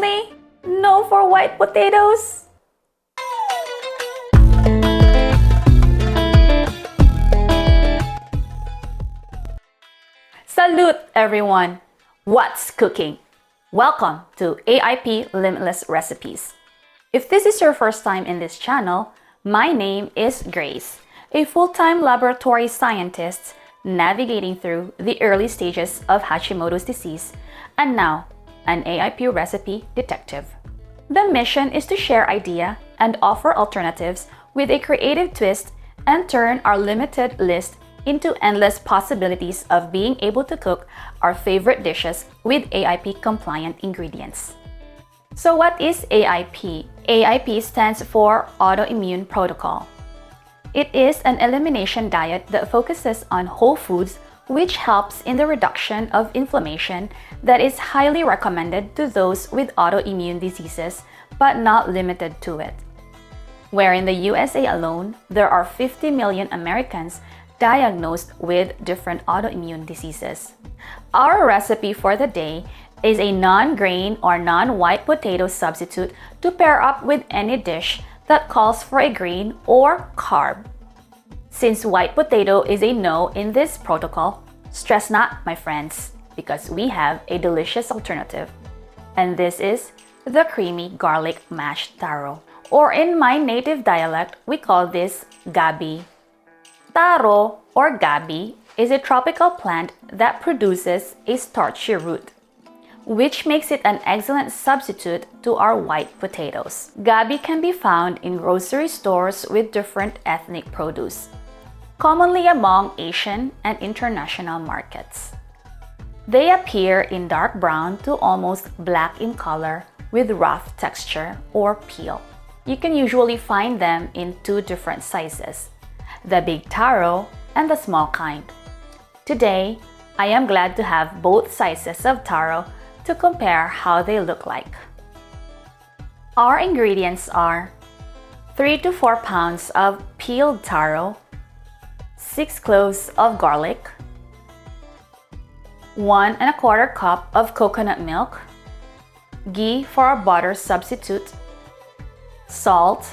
Seriously? No for white potatoes? Salute everyone! What's cooking? Welcome to AIP Limitless Recipes. If this is your first time in this channel, my name is Grace, a full-time laboratory scientist navigating through the early stages of Hashimoto's disease and now an AIP recipe detective. The mission is to share ideas and offer alternatives with a creative twist and turn our limited list into endless possibilities of being able to cook our favorite dishes with AIP-compliant ingredients. So what is AIP? AIP stands for Autoimmune Protocol. It is an elimination diet that focuses on whole foods, which helps in the reduction of inflammation that is highly recommended to those with autoimmune diseases, but not limited to it. Where in the USA alone, there are 50 million Americans diagnosed with different autoimmune diseases. Our recipe for the day is a non-grain or non-white potato substitute to pair up with any dish that calls for a grain or carb. Since white potato is a no in this protocol, stress not, my friends, because we have a delicious alternative. And this is the creamy garlic mashed taro, or in my native dialect, we call this Gabi. Taro, or Gabi, is a tropical plant that produces a starchy root, which makes it an excellent substitute to our white potatoes. Gabi can be found in grocery stores with different ethnic produce, commonly among Asian and international markets. They appear in dark brown to almost black in color with rough texture or peel. You can usually find them in two different sizes, the big taro and the small kind. Today, I am glad to have both sizes of taro to compare how they look like. Our ingredients are 3 to 4 pounds of peeled taro, 6 cloves of garlic, 1 1/4 cup of coconut milk, ghee for our butter substitute, salt,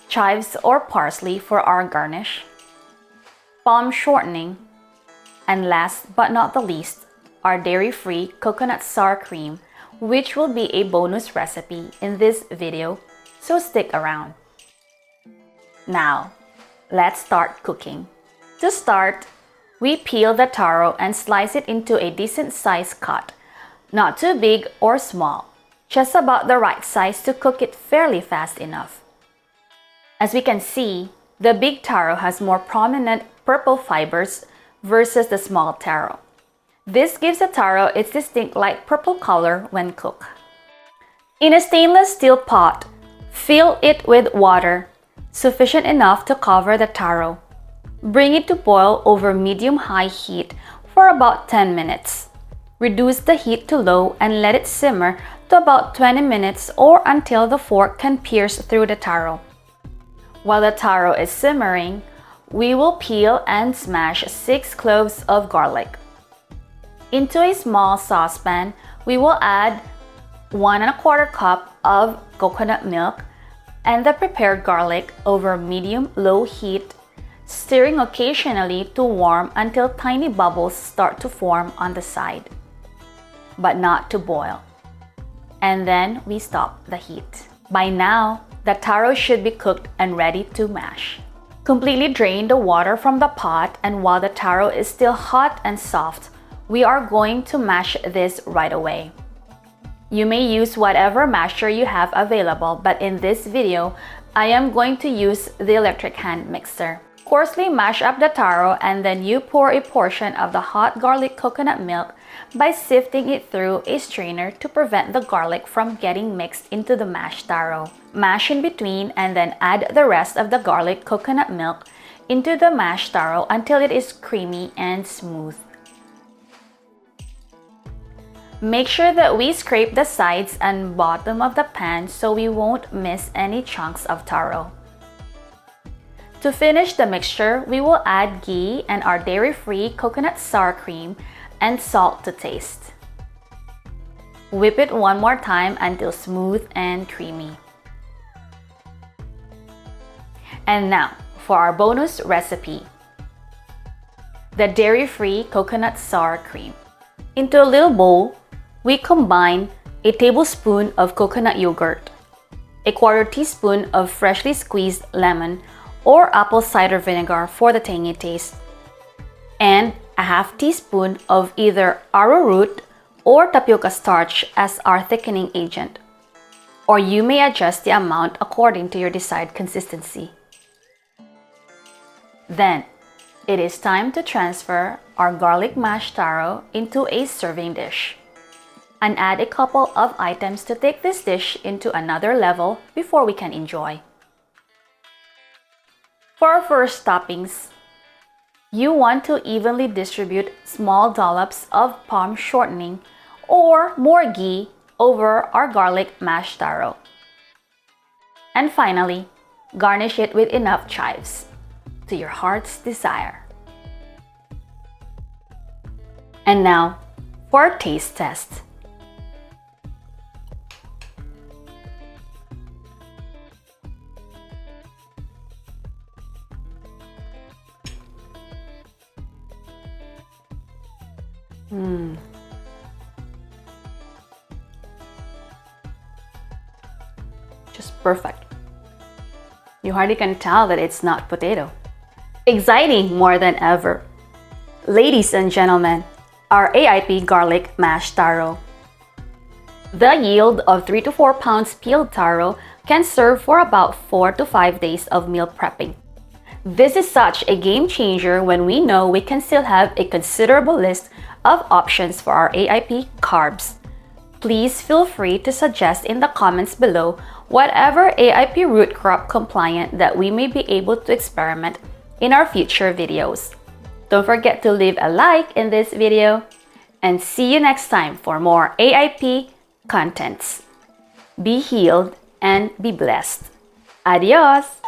chives or parsley for our garnish, palm shortening, and last but not the least, our dairy-free coconut sour cream, which will be a bonus recipe in this video, so stick around. Now, let's start cooking. To start, we peel the taro and slice it into a decent size cut, not too big or small, just about the right size to cook it fairly fast enough. As we can see, the big taro has more prominent purple fibers versus the small taro. This gives the taro its distinct light purple color when cooked. In a stainless steel pot, fill it with water, sufficient enough to cover the taro. Bring it to boil over medium-high heat for about 10 minutes. Reduce the heat to low and let it simmer to about 20 minutes or until the fork can pierce through the taro. While the taro is simmering, we will peel and smash 6 cloves of garlic. Into a small saucepan, we will add 1 1/4 cup of coconut milk and the prepared garlic over medium-low heat, stirring occasionally to warm until tiny bubbles start to form on the side, but not to boil. And then we stop the heat. By now, the taro should be cooked and ready to mash. Completely drain the water from the pot, and while the taro is still hot and soft, we are going to mash this right away. You may use whatever masher you have available, but in this video, I am going to use the electric hand mixer. Coarsely mash up the taro and then you pour a portion of the hot garlic coconut milk by sifting it through a strainer to prevent the garlic from getting mixed into the mashed taro. Mash in between and then add the rest of the garlic coconut milk into the mashed taro until it is creamy and smooth. Make sure that we scrape the sides and bottom of the pan so we won't miss any chunks of taro. To finish the mixture, we will add ghee and our dairy-free coconut sour cream and salt to taste. Whip it one more time until smooth and creamy. And now for our bonus recipe, the dairy-free coconut sour cream. Into a little bowl, we combine a tablespoon of coconut yogurt, a quarter teaspoon of freshly squeezed lemon or apple cider vinegar for the tangy taste, and a half teaspoon of either arrowroot or tapioca starch as our thickening agent, or you may adjust the amount according to your desired consistency. Then, it is time to transfer our garlic mashed taro into a serving dish, and add a couple of items to take this dish into another level before we can enjoy. For our first toppings, you want to evenly distribute small dollops of palm shortening or more ghee over our garlic mashed taro. And finally, garnish it with enough chives to your heart's desire. And now for a taste test. Just perfect. You hardly can tell that it's not potato. Exciting more than ever. Ladies and gentlemen, our AIP garlic mashed taro. The yield of 3 to 4 pounds peeled taro can serve for about 4 to 5 days of meal prepping. This is such a game changer when we know we can still have a considerable list of options for our AIP carbs. Please feel free to suggest in the comments below whatever AIP root crop compliant that we may be able to experiment in our future videos. Don't forget to leave a like in this video, and see you next time for more AIP contents. Be healed and be blessed. Adios!